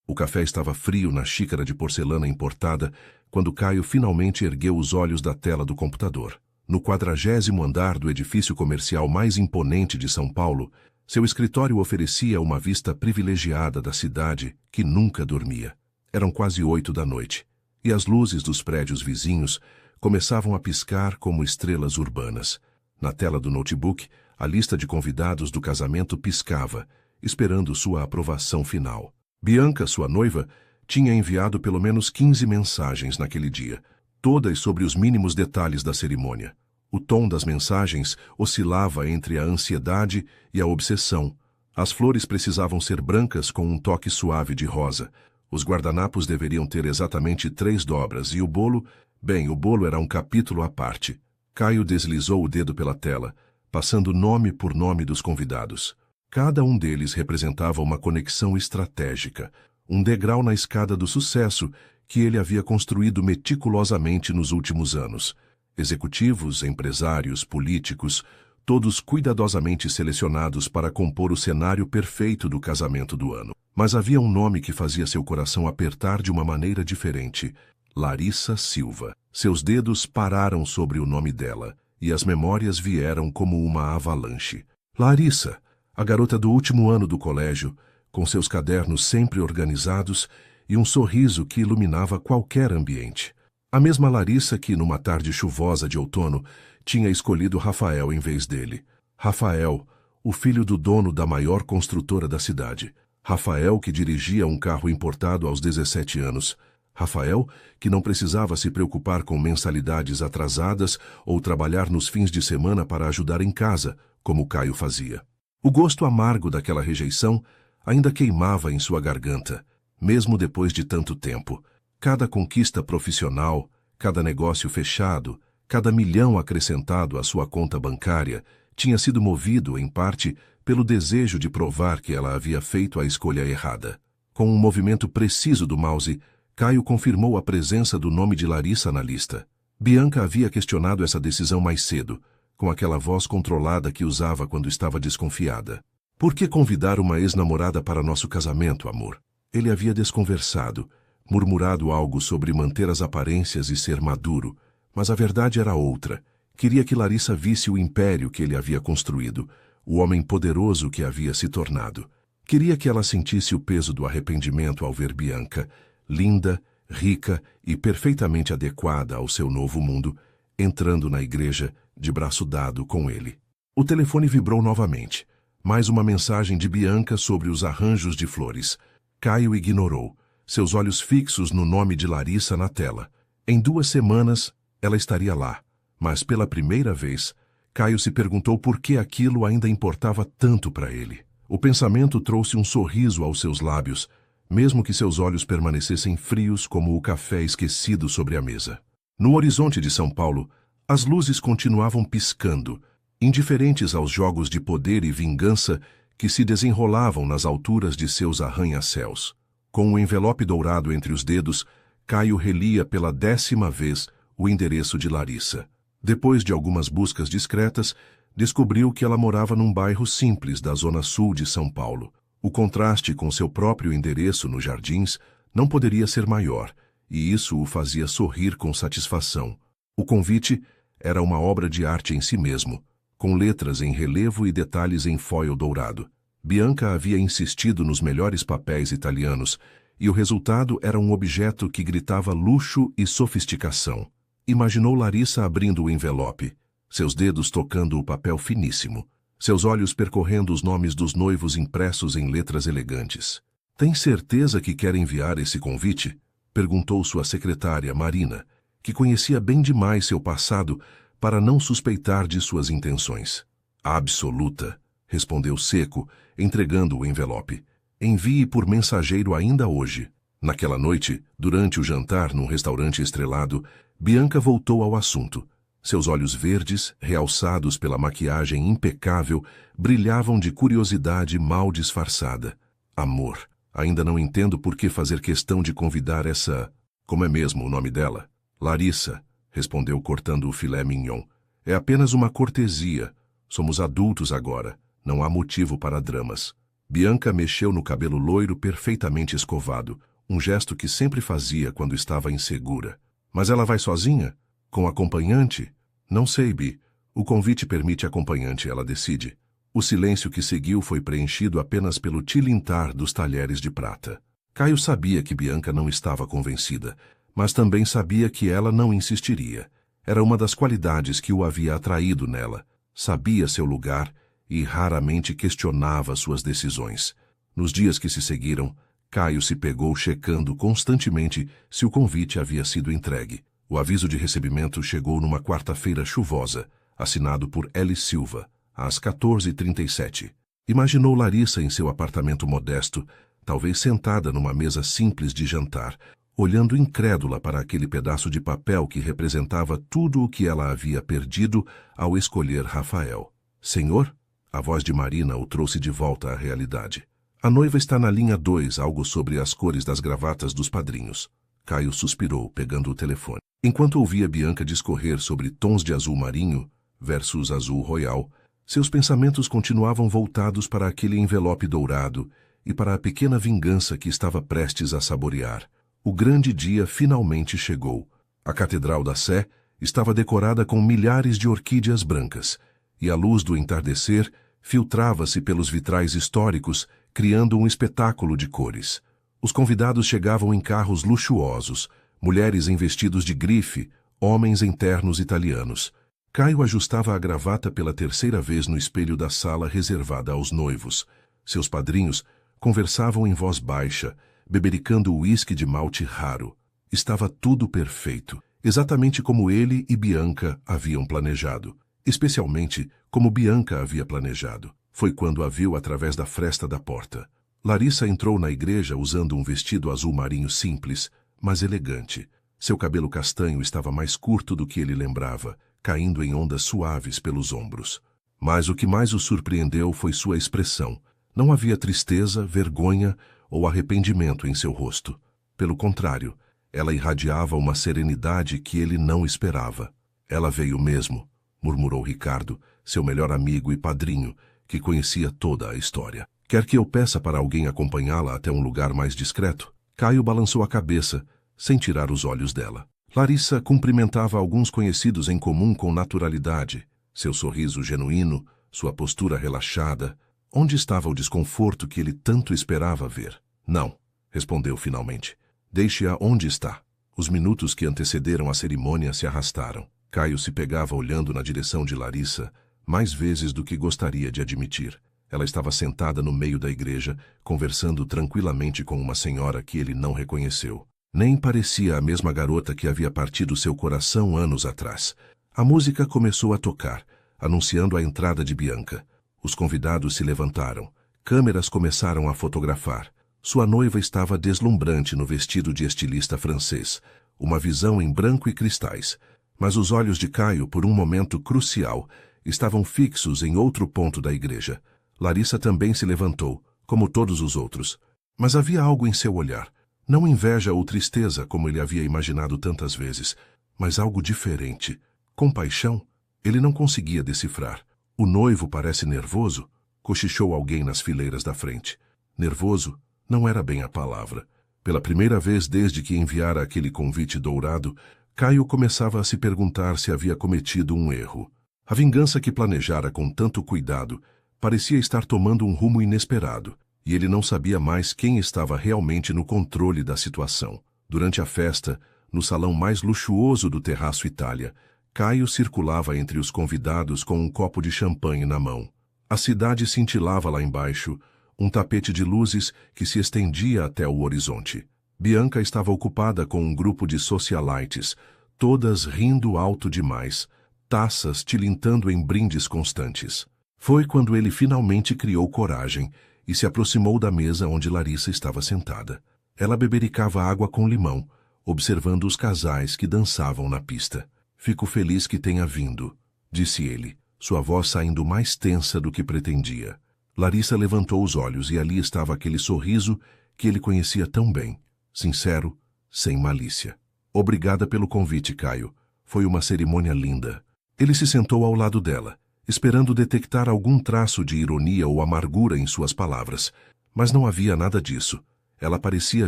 O café estava frio na xícara de porcelana importada quando Caio finalmente ergueu os olhos da tela do computador. No 40º andar do edifício comercial mais imponente de São Paulo, seu escritório oferecia uma vista privilegiada da cidade que nunca dormia. Eram quase 8 da noite, e as luzes dos prédios vizinhos começavam a piscar como estrelas urbanas. Na tela do notebook, a lista de convidados do casamento piscava, esperando sua aprovação final. Bianca, sua noiva, tinha enviado pelo menos 15 mensagens naquele dia, todas sobre os mínimos detalhes da cerimônia. O tom das mensagens oscilava entre a ansiedade e a obsessão. As flores precisavam ser brancas com um toque suave de rosa. Os guardanapos deveriam ter exatamente 3 dobras e o bolo, bem, o bolo era um capítulo à parte. Caio deslizou o dedo pela tela, passando nome por nome dos convidados. Cada um deles representava uma conexão estratégica, um degrau na escada do sucesso que ele havia construído meticulosamente nos últimos anos. Executivos, empresários, políticos, todos cuidadosamente selecionados para compor o cenário perfeito do casamento do ano. Mas havia um nome que fazia seu coração apertar de uma maneira diferente: Larissa Silva. Seus dedos pararam sobre o nome dela, e as memórias vieram como uma avalanche. Larissa, a garota do último ano do colégio, com seus cadernos sempre organizados e um sorriso que iluminava qualquer ambiente. A mesma Larissa que, numa tarde chuvosa de outono, tinha escolhido Rafael em vez dele. Rafael, o filho do dono da maior construtora da cidade. Rafael, que dirigia um carro importado aos 17 anos. Rafael, que não precisava se preocupar com mensalidades atrasadas ou trabalhar nos fins de semana para ajudar em casa, como Caio fazia. O gosto amargo daquela rejeição ainda queimava em sua garganta, mesmo depois de tanto tempo. Cada conquista profissional, cada negócio fechado, cada milhão acrescentado à sua conta bancária tinha sido movido, em parte, pelo desejo de provar que ela havia feito a escolha errada. Com um movimento preciso do mouse, Caio confirmou a presença do nome de Larissa na lista. Bianca havia questionado essa decisão mais cedo, com aquela voz controlada que usava quando estava desconfiada. Por que convidar uma ex-namorada para nosso casamento, amor? Ele havia desconversado, murmurado algo sobre manter as aparências e ser maduro, mas a verdade era outra. Queria que Larissa visse o império que ele havia construído, o homem poderoso que havia se tornado. Queria que ela sentisse o peso do arrependimento ao ver Bianca, linda, rica e perfeitamente adequada ao seu novo mundo, entrando na igreja de braço dado com ele. O telefone vibrou novamente. Mais uma mensagem de Bianca sobre os arranjos de flores. Caio ignorou, seus olhos fixos no nome de Larissa na tela. Em 2 semanas, ela estaria lá. Mas pela primeira vez, Caio se perguntou por que aquilo ainda importava tanto para ele. O pensamento trouxe um sorriso aos seus lábios, mesmo que seus olhos permanecessem frios como o café esquecido sobre a mesa. No horizonte de São Paulo, as luzes continuavam piscando, indiferentes aos jogos de poder e vingança que se desenrolavam nas alturas de seus arranha-céus. Com um envelope dourado entre os dedos, Caio relia pela 10ª vez o endereço de Larissa. Depois de algumas buscas discretas, descobriu que ela morava num bairro simples da zona sul de São Paulo. O contraste com seu próprio endereço nos Jardins não poderia ser maior, e isso o fazia sorrir com satisfação. O convite era uma obra de arte em si mesmo, com letras em relevo e detalhes em foil dourado. Bianca havia insistido nos melhores papéis italianos, e o resultado era um objeto que gritava luxo e sofisticação. Imaginou Larissa abrindo o envelope, seus dedos tocando o papel finíssimo, seus olhos percorrendo os nomes dos noivos impressos em letras elegantes. "Tem certeza que quer enviar esse convite?" perguntou sua secretária, Marina, que conhecia bem demais seu passado para não suspeitar de suas intenções. "Absoluta", respondeu seco, entregando o envelope. "Envie por mensageiro ainda hoje." Naquela noite, durante o jantar num restaurante estrelado, Bianca voltou ao assunto. Seus olhos verdes, realçados pela maquiagem impecável, brilhavam de curiosidade mal disfarçada. "Amor, ainda não entendo por que fazer questão de convidar essa... Como é mesmo o nome dela?" "Larissa", respondeu cortando o filé mignon. "É apenas uma cortesia. Somos adultos agora. Não há motivo para dramas." Bianca mexeu no cabelo loiro perfeitamente escovado, um gesto que sempre fazia quando estava insegura. Mas ela vai sozinha? Com acompanhante? Não sei, Bi. O convite permite acompanhante, ela decide. O silêncio que seguiu foi preenchido apenas pelo tilintar dos talheres de prata. Caio sabia que Bianca não estava convencida, mas também sabia que ela não insistiria. Era uma das qualidades que o havia atraído nela. Sabia seu lugar e raramente questionava suas decisões. Nos dias que se seguiram, Caio se pegou checando constantemente se o convite havia sido entregue. O aviso de recebimento chegou numa quarta-feira chuvosa, assinado por Ellie Silva, às 14h37. Imaginou Larissa em seu apartamento modesto, talvez sentada numa mesa simples de jantar, olhando incrédula para aquele pedaço de papel que representava tudo o que ela havia perdido ao escolher Rafael. Senhor? A voz de Marina o trouxe de volta à realidade. A noiva está na linha 2, algo sobre as cores das gravatas dos padrinhos. Caio suspirou, pegando o telefone. Enquanto ouvia Bianca discorrer sobre tons de azul marinho versus azul royal, seus pensamentos continuavam voltados para aquele envelope dourado e para a pequena vingança que estava prestes a saborear. O grande dia finalmente chegou. A Catedral da Sé estava decorada com milhares de orquídeas brancas, e a luz do entardecer filtrava-se pelos vitrais históricos, criando um espetáculo de cores. Os convidados chegavam em carros luxuosos, mulheres em vestidos de grife, homens em ternos italianos. Caio ajustava a gravata pela terceira vez no espelho da sala reservada aos noivos. Seus padrinhos conversavam em voz baixa, bebericando uísque de malte raro. Estava tudo perfeito, exatamente como ele e Bianca haviam planejado. Especialmente como Bianca havia planejado. Foi quando a viu através da fresta da porta. Larissa entrou na igreja usando um vestido azul marinho simples, mas elegante. Seu cabelo castanho estava mais curto do que ele lembrava, caindo em ondas suaves pelos ombros. Mas o que mais o surpreendeu foi sua expressão. Não havia tristeza, vergonha ou arrependimento em seu rosto. Pelo contrário, ela irradiava uma serenidade que ele não esperava. Ela veio mesmo, murmurou Ricardo, seu melhor amigo e padrinho, que conhecia toda a história. Quer que eu peça para alguém acompanhá-la até um lugar mais discreto? Caio balançou a cabeça, sem tirar os olhos dela. Larissa cumprimentava alguns conhecidos em comum com naturalidade. Seu sorriso genuíno, sua postura relaxada. Onde estava o desconforto que ele tanto esperava ver? Não, respondeu finalmente. Deixe-a onde está. Os minutos que antecederam a cerimônia se arrastaram. Caio se pegava olhando na direção de Larissa, mais vezes do que gostaria de admitir. Ela estava sentada no meio da igreja, conversando tranquilamente com uma senhora que ele não reconheceu. Nem parecia a mesma garota que havia partido seu coração anos atrás. A música começou a tocar, anunciando a entrada de Bianca. Os convidados se levantaram. Câmeras começaram a fotografar. Sua noiva estava deslumbrante no vestido de estilista francês, uma visão em branco e cristais. Mas os olhos de Caio, por um momento crucial, estavam fixos em outro ponto da igreja. Larissa também se levantou, como todos os outros. Mas havia algo em seu olhar. Não inveja ou tristeza, como ele havia imaginado tantas vezes, mas algo diferente. Compaixão? Ele não conseguia decifrar. O noivo parece nervoso? Cochichou alguém nas fileiras da frente. Nervoso? Não era bem a palavra. Pela primeira vez desde que enviara aquele convite dourado, Caio começava a se perguntar se havia cometido um erro. A vingança que planejara com tanto cuidado parecia estar tomando um rumo inesperado, e ele não sabia mais quem estava realmente no controle da situação. Durante a festa, no salão mais luxuoso do Terraço Itália, Caio circulava entre os convidados com um copo de champanhe na mão. A cidade cintilava lá embaixo, um tapete de luzes que se estendia até o horizonte. Bianca estava ocupada com um grupo de socialites, todas rindo alto demais, taças tilintando em brindes constantes. Foi quando ele finalmente criou coragem e se aproximou da mesa onde Larissa estava sentada. Ela bebericava água com limão, observando os casais que dançavam na pista. Fico feliz que tenha vindo, disse ele, sua voz saindo mais tensa do que pretendia. Larissa levantou os olhos e ali estava aquele sorriso que ele conhecia tão bem, sincero, sem malícia. Obrigada pelo convite, Caio. Foi uma cerimônia linda. Ele se sentou ao lado dela, esperando detectar algum traço de ironia ou amargura em suas palavras. Mas não havia nada disso. Ela parecia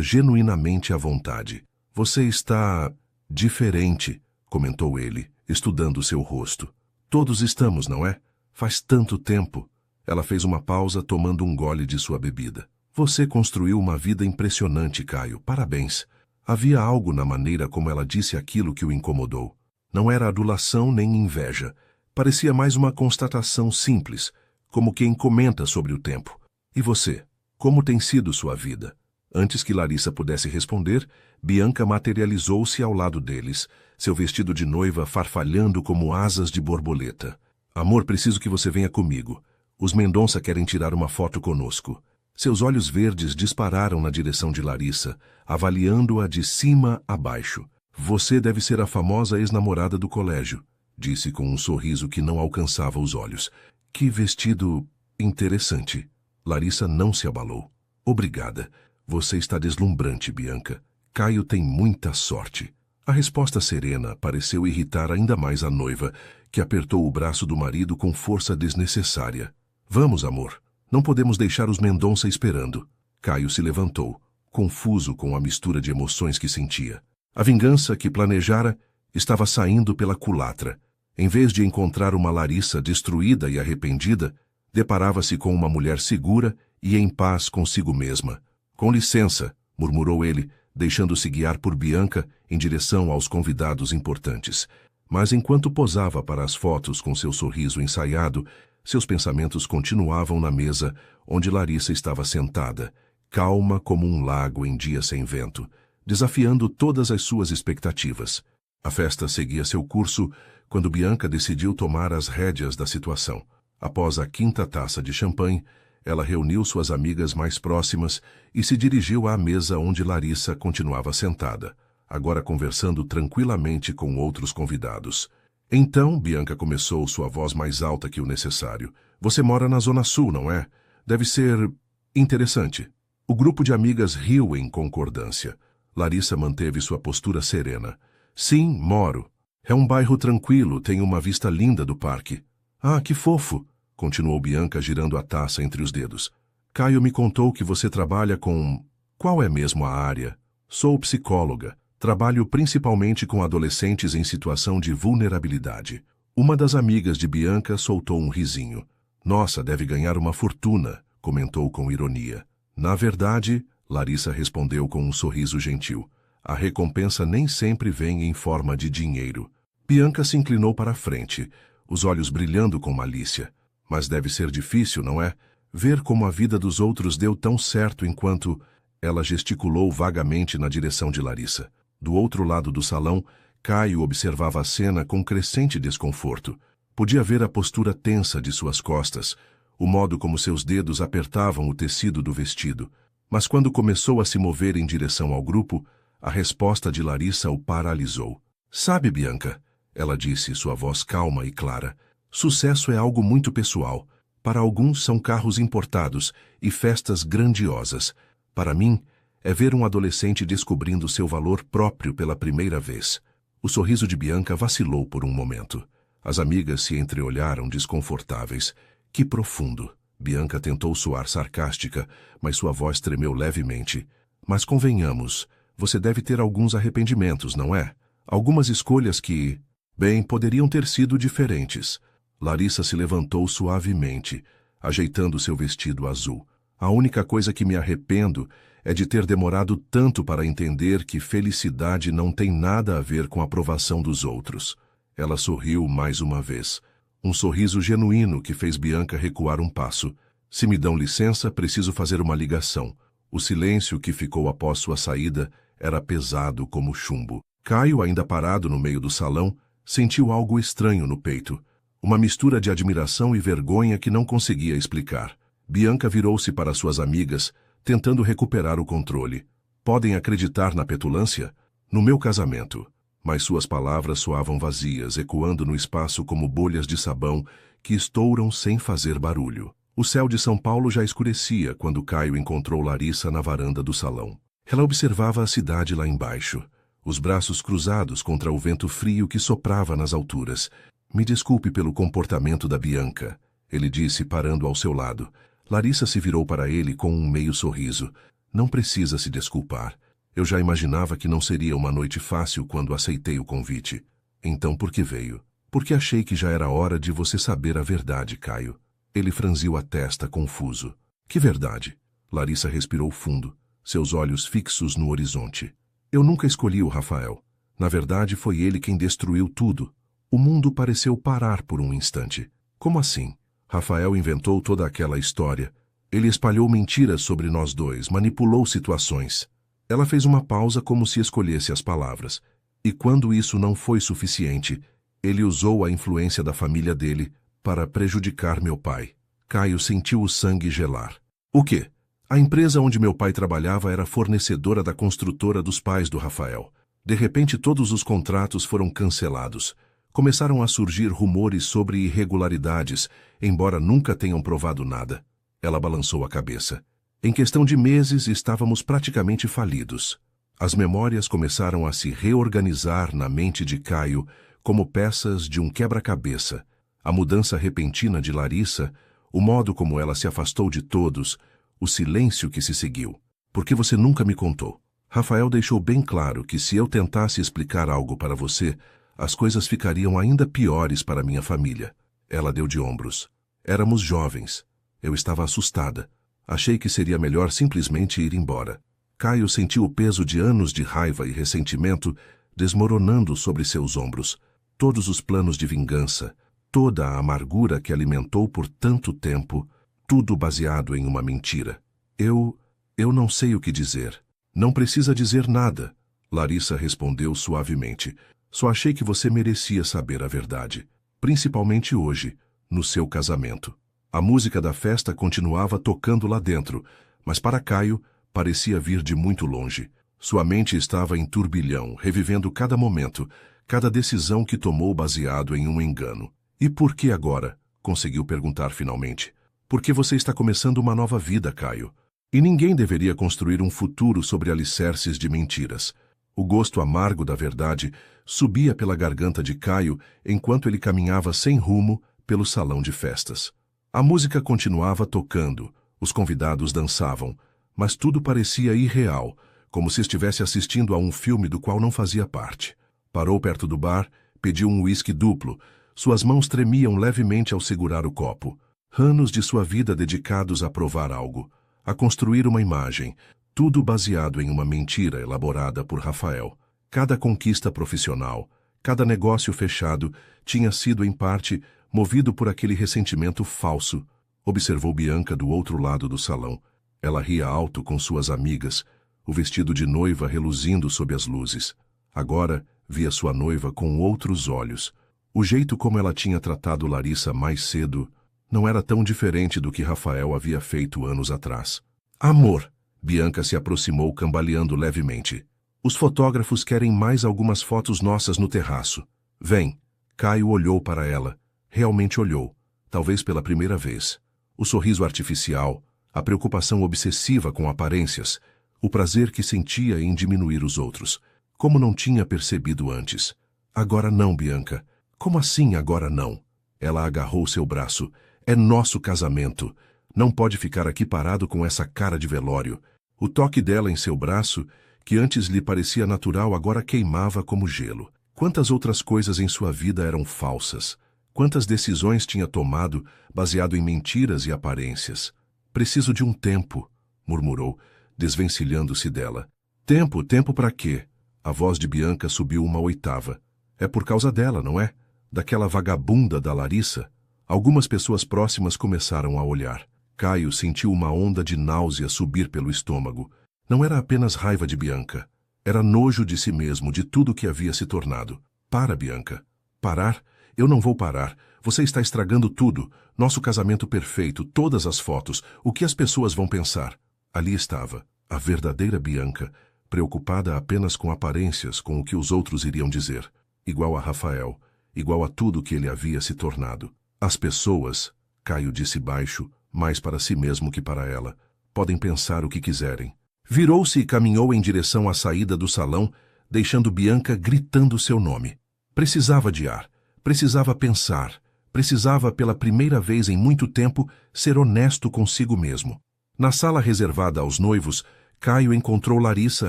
genuinamente à vontade. Você está diferente, comentou ele, estudando seu rosto. Todos estamos, não é? Faz tanto tempo. Ela fez uma pausa, tomando um gole de sua bebida. Você construiu uma vida impressionante, Caio. Parabéns. Havia algo na maneira como ela disse aquilo que o incomodou. Não era adulação nem inveja. Parecia mais uma constatação simples, como quem comenta sobre o tempo. E você? Como tem sido sua vida? Antes que Larissa pudesse responder, Bianca materializou-se ao lado deles, seu vestido de noiva farfalhando como asas de borboleta. Amor, preciso que você venha comigo. Os Mendonça querem tirar uma foto conosco. Seus olhos verdes dispararam na direção de Larissa, avaliando-a de cima a baixo. Você deve ser a famosa ex-namorada do colégio, disse com um sorriso que não alcançava os olhos. Que vestido interessante. Larissa não se abalou. Obrigada. Você está deslumbrante, Bianca. Caio tem muita sorte. A resposta serena pareceu irritar ainda mais a noiva, que apertou o braço do marido com força desnecessária. Vamos, amor. Não podemos deixar os Mendonça esperando. Caio se levantou, confuso com a mistura de emoções que sentia. A vingança que planejara estava saindo pela culatra. Em vez de encontrar uma Larissa destruída e arrependida, deparava-se com uma mulher segura e em paz consigo mesma. Com licença, murmurou ele, deixando-se guiar por Bianca em direção aos convidados importantes. Mas enquanto posava para as fotos com seu sorriso ensaiado, seus pensamentos continuavam na mesa onde Larissa estava sentada, calma como um lago em dia sem vento, desafiando todas as suas expectativas. A festa seguia seu curso quando Bianca decidiu tomar as rédeas da situação. Após a 5ª taça de champanhe, ela reuniu suas amigas mais próximas e se dirigiu à mesa onde Larissa continuava sentada, agora conversando tranquilamente com outros convidados. Então, Bianca começou, sua voz mais alta que o necessário. Você mora na Zona Sul, não é? Deve ser interessante. O grupo de amigas riu em concordância. Larissa manteve sua postura serena. Sim, moro. É um bairro tranquilo, tem uma vista linda do parque. Ah, que fofo! Continuou Bianca girando a taça entre os dedos. Caio me contou que você trabalha com... Qual é mesmo a área? Sou psicóloga. Trabalho principalmente com adolescentes em situação de vulnerabilidade. Uma das amigas de Bianca soltou um risinho. Nossa, deve ganhar uma fortuna, comentou com ironia. Na verdade, Larissa respondeu com um sorriso gentil. A recompensa nem sempre vem em forma de dinheiro. Bianca se inclinou para a frente, os olhos brilhando com malícia. Mas deve ser difícil, não é? Ver como a vida dos outros deu tão certo enquanto... Ela gesticulou vagamente na direção de Larissa. Do outro lado do salão, Caio observava a cena com crescente desconforto. Podia ver a postura tensa de suas costas, o modo como seus dedos apertavam o tecido do vestido. Mas quando começou a se mover em direção ao grupo, a resposta de Larissa o paralisou. Sabe, Bianca, ela disse, sua voz calma e clara, sucesso é algo muito pessoal. Para alguns são carros importados e festas grandiosas. Para mim, é ver um adolescente descobrindo seu valor próprio pela primeira vez. O sorriso de Bianca vacilou por um momento. As amigas se entreolharam desconfortáveis. Que profundo! Bianca tentou soar sarcástica, mas sua voz tremeu levemente. Mas convenhamos, você deve ter alguns arrependimentos, não é? Algumas escolhas que, bem, poderiam ter sido diferentes. Larissa se levantou suavemente, ajeitando seu vestido azul. A única coisa que me arrependo é de ter demorado tanto para entender que felicidade não tem nada a ver com a aprovação dos outros. Ela sorriu mais uma vez. Um sorriso genuíno que fez Bianca recuar um passo. Se me dão licença, preciso fazer uma ligação. O silêncio que ficou após sua saída era pesado como chumbo. Caio, ainda parado no meio do salão, sentiu algo estranho no peito. Uma mistura de admiração e vergonha que não conseguia explicar. Bianca virou-se para suas amigas, tentando recuperar o controle. Podem acreditar na petulância? No meu casamento. Mas suas palavras soavam vazias, ecoando no espaço como bolhas de sabão que estouram sem fazer barulho. O céu de São Paulo já escurecia quando Caio encontrou Larissa na varanda do salão. Ela observava a cidade lá embaixo, os braços cruzados contra o vento frio que soprava nas alturas. Me desculpe pelo comportamento da Bianca, ele disse parando ao seu lado. Larissa se virou para ele com um meio sorriso. Não precisa se desculpar. Eu já imaginava que não seria uma noite fácil quando aceitei o convite. Então por que veio? Porque achei que já era hora de você saber a verdade, Caio. Ele franziu a testa, confuso. Que verdade? Larissa respirou fundo, seus olhos fixos no horizonte. Eu nunca escolhi o Rafael. Na verdade, foi ele quem destruiu tudo. O mundo pareceu parar por um instante. Como assim? Rafael inventou toda aquela história. Ele espalhou mentiras sobre nós dois, manipulou situações. Ela fez uma pausa como se escolhesse as palavras. E quando isso não foi suficiente, ele usou a influência da família dele para prejudicar meu pai. Caio sentiu o sangue gelar. O quê? A empresa onde meu pai trabalhava era fornecedora da construtora dos pais do Rafael. De repente, todos os contratos foram cancelados. Começaram a surgir rumores sobre irregularidades, embora nunca tenham provado nada. Ela balançou a cabeça. Em questão de meses, estávamos praticamente falidos. As memórias começaram a se reorganizar na mente de Caio como peças de um quebra-cabeça. A mudança repentina de Larissa, o modo como ela se afastou de todos, o silêncio que se seguiu. Por que você nunca me contou? Rafael deixou bem claro que se eu tentasse explicar algo para você, as coisas ficariam ainda piores para minha família. Ela deu de ombros. Éramos jovens. Eu estava assustada. Achei que seria melhor simplesmente ir embora. Caio sentiu o peso de anos de raiva e ressentimento desmoronando sobre seus ombros. Todos os planos de vingança, toda a amargura que alimentou por tanto tempo, tudo baseado em uma mentira. Eu não sei o que dizer. Não precisa dizer nada, Larissa respondeu suavemente. Só achei que você merecia saber a verdade, principalmente hoje, no seu casamento. A música da festa continuava tocando lá dentro, mas para Caio parecia vir de muito longe. Sua mente estava em turbilhão, revivendo cada momento, cada decisão que tomou baseado em um engano. E por que agora? Conseguiu perguntar finalmente. Porque você está começando uma nova vida, Caio. E ninguém deveria construir um futuro sobre alicerces de mentiras. O gosto amargo da verdade subia pela garganta de Caio enquanto ele caminhava sem rumo pelo salão de festas. A música continuava tocando, os convidados dançavam, mas tudo parecia irreal, como se estivesse assistindo a um filme do qual não fazia parte. Parou perto do bar, pediu um uísque duplo, suas mãos tremiam levemente ao segurar o copo. Anos de sua vida dedicados a provar algo, a construir uma imagem, tudo baseado em uma mentira elaborada por Rafael. Cada conquista profissional, cada negócio fechado, tinha sido, em parte, movido por aquele ressentimento falso. Observou Bianca do outro lado do salão. Ela ria alto com suas amigas, o vestido de noiva reluzindo sob as luzes. Agora, via sua noiva com outros olhos. O jeito como ela tinha tratado Larissa mais cedo não era tão diferente do que Rafael havia feito anos atrás. Amor! Bianca se aproximou cambaleando levemente. Os fotógrafos querem mais algumas fotos nossas no terraço. Vem. Caio olhou para ela. Realmente olhou. Talvez pela primeira vez. O sorriso artificial, a preocupação obsessiva com aparências, o prazer que sentia em diminuir os outros. Como não tinha percebido antes. Agora não, Bianca. Como assim agora não? Ela agarrou seu braço. É nosso casamento. Não pode ficar aqui parado com essa cara de velório. O toque dela em seu braço, que antes lhe parecia natural, agora queimava como gelo. Quantas outras coisas em sua vida eram falsas? Quantas decisões tinha tomado baseado em mentiras e aparências? Preciso de um tempo, murmurou, desvencilhando-se dela. Tempo para quê? A voz de Bianca subiu uma oitava. É por causa dela, não é? Daquela vagabunda da Larissa? Algumas pessoas próximas começaram a olhar. Caio sentiu uma onda de náusea subir pelo estômago. Não era apenas raiva de Bianca. Era nojo de si mesmo, de tudo que havia se tornado. Para, Bianca. Parar? Eu não vou parar. Você está estragando tudo. Nosso casamento perfeito, todas as fotos. O que as pessoas vão pensar? Ali estava, a verdadeira Bianca, preocupada apenas com aparências, com o que os outros iriam dizer. Igual a Rafael, igual a tudo que ele havia se tornado. As pessoas, Caio disse baixo, mais para si mesmo que para ela, podem pensar o que quiserem. Virou-se e caminhou em direção à saída do salão, deixando Bianca gritando seu nome. Precisava de ar. Precisava pensar. Precisava, pela primeira vez em muito tempo, ser honesto consigo mesmo. Na sala reservada aos noivos, Caio encontrou Larissa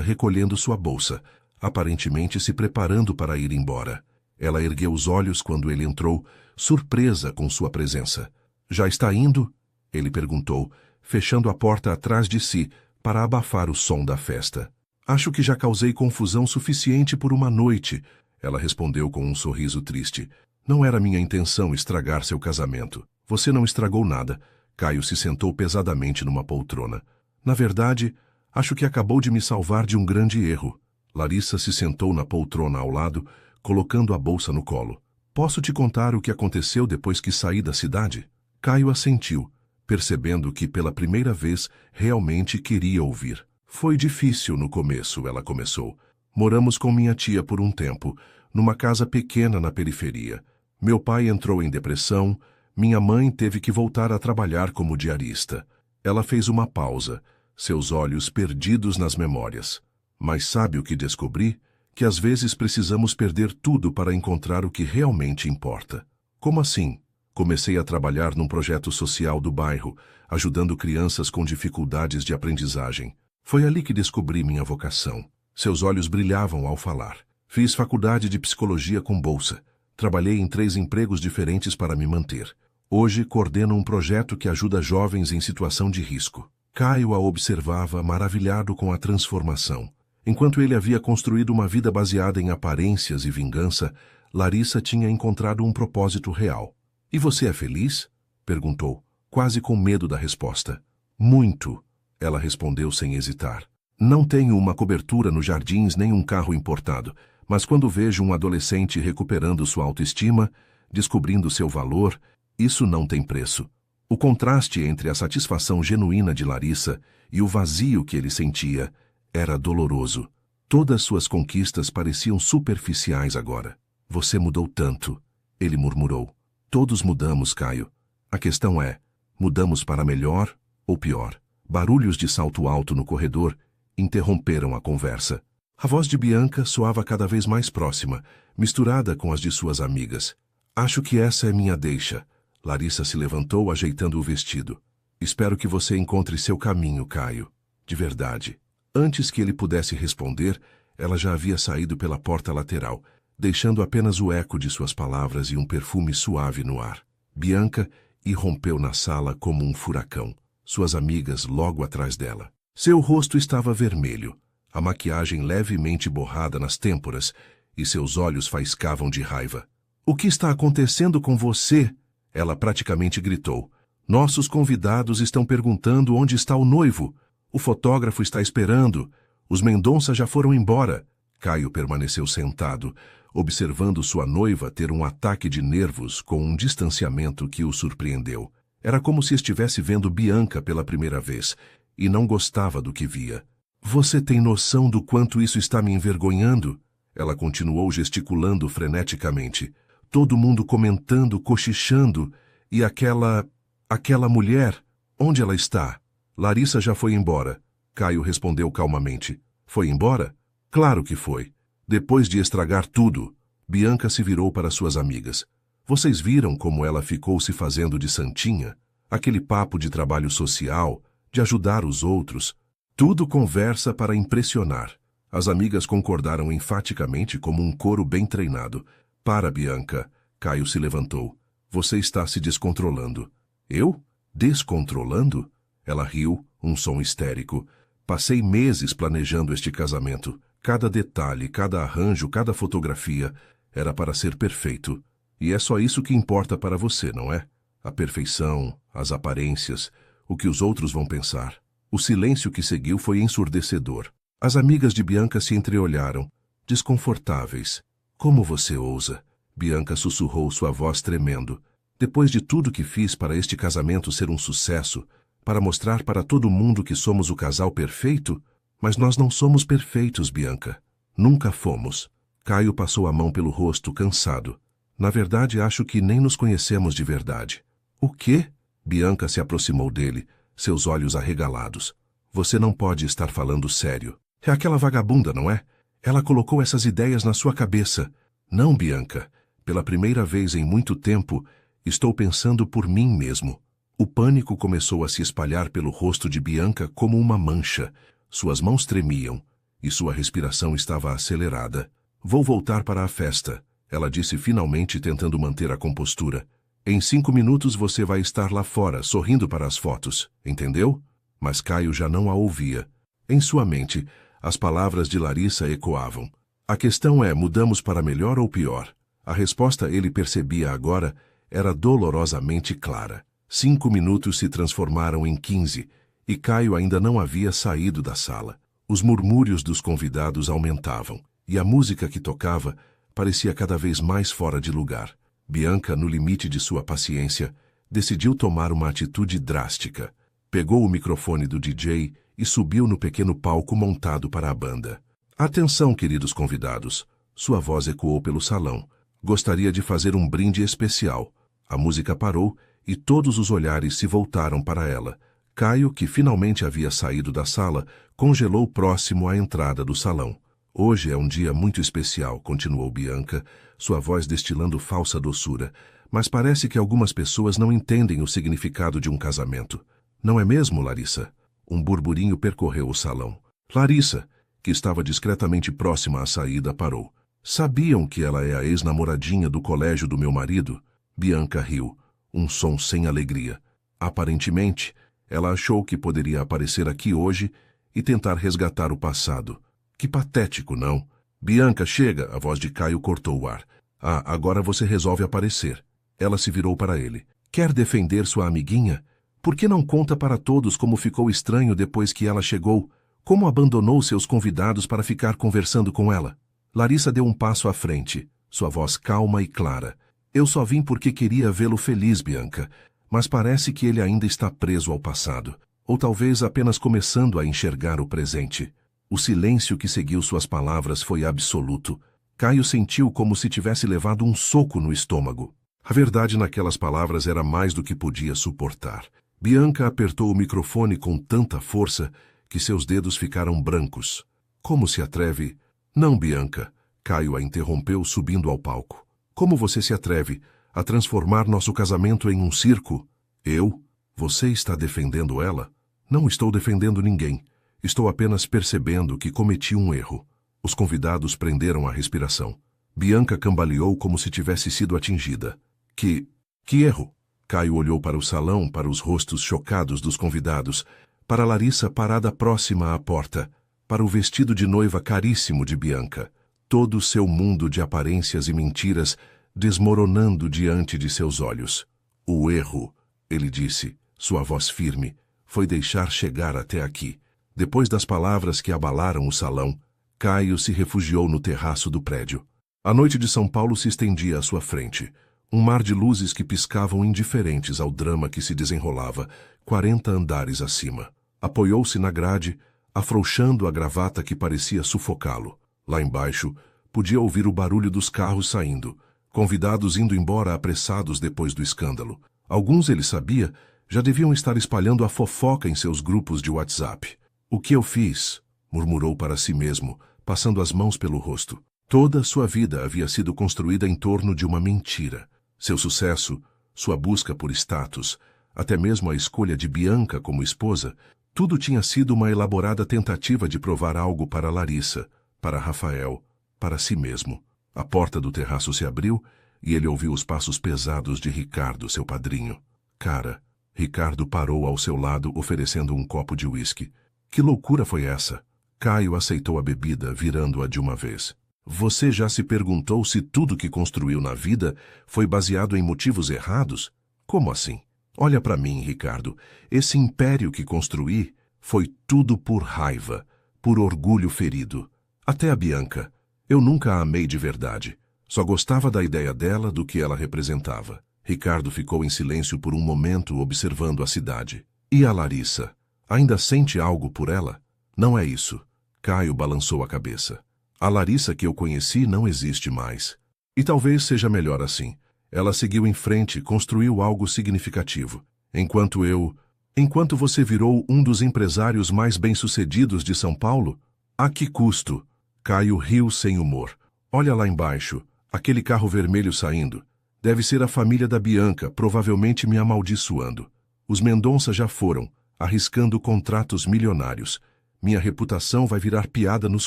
recolhendo sua bolsa, aparentemente se preparando para ir embora. Ela ergueu os olhos quando ele entrou, surpresa com sua presença. Já está indo? Ele perguntou, fechando a porta atrás de si para abafar o som da festa. Acho que já causei confusão suficiente por uma noite, ela respondeu com um sorriso triste. Não era minha intenção estragar seu casamento. Você não estragou nada. Caio se sentou pesadamente numa poltrona. Na verdade, acho que acabou de me salvar de um grande erro. Larissa se sentou na poltrona ao lado, colocando a bolsa no colo. Posso te contar o que aconteceu depois que saí da cidade? Caio assentiu, percebendo que pela primeira vez realmente queria ouvir. Foi difícil no começo, ela começou. Moramos com minha tia por um tempo, numa casa pequena na periferia. Meu pai entrou em depressão, minha mãe teve que voltar a trabalhar como diarista. Ela fez uma pausa, seus olhos perdidos nas memórias. Mas sabe o que descobri? Que às vezes precisamos perder tudo para encontrar o que realmente importa. Como assim? Comecei a trabalhar num projeto social do bairro, ajudando crianças com dificuldades de aprendizagem. Foi ali que descobri minha vocação. Seus olhos brilhavam ao falar. Fiz faculdade de psicologia com bolsa. Trabalhei em 3 empregos diferentes para me manter. Hoje coordeno um projeto que ajuda jovens em situação de risco. Caio a observava, maravilhado com a transformação. Enquanto ele havia construído uma vida baseada em aparências e vingança, Larissa tinha encontrado um propósito real. E você é feliz? Perguntou, quase com medo da resposta. Muito, ela respondeu sem hesitar. Não tenho uma cobertura nos jardins nem um carro importado, mas quando vejo um adolescente recuperando sua autoestima, descobrindo seu valor, isso não tem preço. O contraste entre a satisfação genuína de Larissa e o vazio que ele sentia era doloroso. Todas suas conquistas pareciam superficiais agora. Você mudou tanto, ele murmurou. Todos mudamos, Caio. A questão é, mudamos para melhor ou pior? Barulhos de salto alto no corredor interromperam a conversa. A voz de Bianca soava cada vez mais próxima, misturada com as de suas amigas. Acho que essa é minha deixa. Larissa se levantou, ajeitando o vestido. Espero que você encontre seu caminho, Caio. De verdade. Antes que ele pudesse responder, ela já havia saído pela porta lateral, deixando apenas o eco de suas palavras e um perfume suave no ar. Bianca irrompeu na sala como um furacão, suas amigas logo atrás dela. Seu rosto estava vermelho, a maquiagem levemente borrada nas têmporas, e seus olhos faiscavam de raiva. O que está acontecendo com você? Ela praticamente gritou. Nossos convidados estão perguntando onde está o noivo. O fotógrafo está esperando. Os Mendonça já foram embora. Caio permaneceu sentado, observando sua noiva ter um ataque de nervos com um distanciamento que o surpreendeu. Era como se estivesse vendo Bianca pela primeira vez, e não gostava do que via. Você tem noção do quanto isso está me envergonhando? Ela continuou gesticulando freneticamente. Todo mundo comentando, cochichando, e aquela mulher, onde ela está? Larissa já foi embora. Caio respondeu calmamente. Foi embora? Claro que foi. Depois de estragar tudo, Bianca se virou para suas amigas. Vocês viram como ela ficou se fazendo de santinha? Aquele papo de trabalho social, de ajudar os outros. Tudo conversa para impressionar. As amigas concordaram enfaticamente como um coro bem treinado. Para, Bianca. Caio se levantou. Você está se descontrolando. Eu? Descontrolando? Ela riu, um som histérico. Passei meses planejando este casamento. Cada detalhe, cada arranjo, cada fotografia era para ser perfeito. E é só isso que importa para você, não é? A perfeição, as aparências, o que os outros vão pensar. O silêncio que seguiu foi ensurdecedor. As amigas de Bianca se entreolharam, desconfortáveis. Como você ousa? Bianca sussurrou, sua voz tremendo. Depois de tudo que fiz para este casamento ser um sucesso, para mostrar para todo mundo que somos o casal perfeito? Mas nós não somos perfeitos, Bianca. Nunca fomos. Caio passou a mão pelo rosto, cansado. Na verdade, acho que nem nos conhecemos de verdade. O quê? Bianca se aproximou dele, seus olhos arregalados. Você não pode estar falando sério. É aquela vagabunda, não é? Ela colocou essas ideias na sua cabeça. Não, Bianca. Pela primeira vez em muito tempo, estou pensando por mim mesmo. O pânico começou a se espalhar pelo rosto de Bianca como uma mancha. Suas mãos tremiam e sua respiração estava acelerada. Vou voltar para a festa, ela disse finalmente, tentando manter a compostura. Em 5 minutos você vai estar lá fora, sorrindo para as fotos, entendeu? Mas Caio já não a ouvia. Em sua mente, as palavras de Larissa ecoavam. A questão é, mudamos para melhor ou pior? A resposta, ele percebia agora, era dolorosamente clara. 5 minutos se transformaram em 15, e Caio ainda não havia saído da sala. Os murmúrios dos convidados aumentavam, e a música que tocava parecia cada vez mais fora de lugar. Bianca, no limite de sua paciência, decidiu tomar uma atitude drástica. Pegou o microfone do DJ e subiu no pequeno palco montado para a banda. Atenção, queridos convidados. Sua voz ecoou pelo salão. Gostaria de fazer um brinde especial. A música parou e todos os olhares se voltaram para ela. Caio, que finalmente havia saído da sala, congelou próximo à entrada do salão. Hoje é um dia muito especial, continuou Bianca, sua voz destilando falsa doçura, mas parece que algumas pessoas não entendem o significado de um casamento. Não é mesmo, Larissa? Um burburinho percorreu o salão. Larissa, que estava discretamente próxima à saída, parou. Sabiam que ela é a ex-namoradinha do colégio do meu marido? Bianca riu, um som sem alegria. Aparentemente, ela achou que poderia aparecer aqui hoje e tentar resgatar o passado. Que patético, não? Bianca, chega! A voz de Caio cortou o ar. Ah, agora você resolve aparecer. Ela se virou para ele. Quer defender sua amiguinha? Por que não conta para todos como ficou estranho depois que ela chegou? Como abandonou seus convidados para ficar conversando com ela? Larissa deu um passo à frente, sua voz calma e clara. Eu só vim porque queria vê-lo feliz, Bianca, mas parece que ele ainda está preso ao passado, ou talvez apenas começando a enxergar o presente. O silêncio que seguiu suas palavras foi absoluto. Caio sentiu como se tivesse levado um soco no estômago. A verdade naquelas palavras era mais do que podia suportar. Bianca apertou o microfone com tanta força que seus dedos ficaram brancos. Como se atreve? Não, Bianca. Caio a interrompeu, subindo ao palco. Como você se atreve a transformar nosso casamento em um circo? Eu? Você está defendendo ela? Não estou defendendo ninguém. Estou apenas percebendo que cometi um erro. Os convidados prenderam a respiração. Bianca cambaleou como se tivesse sido atingida. Que erro? Caio olhou para o salão, para os rostos chocados dos convidados, para Larissa parada próxima à porta, para o vestido de noiva caríssimo de Bianca. Todo o seu mundo de aparências e mentiras desmoronando diante de seus olhos. O erro, ele disse, sua voz firme, foi deixar chegar até aqui. Depois das palavras que abalaram o salão, Caio se refugiou no terraço do prédio. A noite de São Paulo se estendia à sua frente. Um mar de luzes que piscavam indiferentes ao drama que se desenrolava 40 andares acima. Apoiou-se na grade, afrouxando a gravata que parecia sufocá-lo. Lá embaixo, podia ouvir o barulho dos carros saindo, convidados indo embora apressados depois do escândalo. Alguns, ele sabia, já deviam estar espalhando a fofoca em seus grupos de WhatsApp. O que eu fiz? Murmurou para si mesmo, passando as mãos pelo rosto. Toda sua vida havia sido construída em torno de uma mentira. Seu sucesso, sua busca por status, até mesmo a escolha de Bianca como esposa, tudo tinha sido uma elaborada tentativa de provar algo para Larissa, para Rafael, para si mesmo. A porta do terraço se abriu e ele ouviu os passos pesados de Ricardo, seu padrinho. Cara, Ricardo parou ao seu lado oferecendo um copo de uísque. Que loucura foi essa? Caio aceitou a bebida, virando-a de uma vez. Você já se perguntou se tudo que construiu na vida foi baseado em motivos errados? Como assim? Olha para mim, Ricardo. Esse império que construí foi tudo por raiva, por orgulho ferido. Até a Bianca. Eu nunca a amei de verdade. Só gostava da ideia dela, do que ela representava. Ricardo ficou em silêncio por um momento, observando a cidade. E a Larissa? Ainda sente algo por ela? Não é isso. Caio balançou a cabeça. A Larissa que eu conheci não existe mais. E talvez seja melhor assim. Ela seguiu em frente, construiu algo significativo. Enquanto você virou um dos empresários mais bem-sucedidos de São Paulo? A que custo? Caio riu sem humor. Olha lá embaixo. Aquele carro vermelho saindo. Deve ser a família da Bianca, provavelmente me amaldiçoando. Os Mendonça já foram, arriscando contratos milionários. Minha reputação vai virar piada nos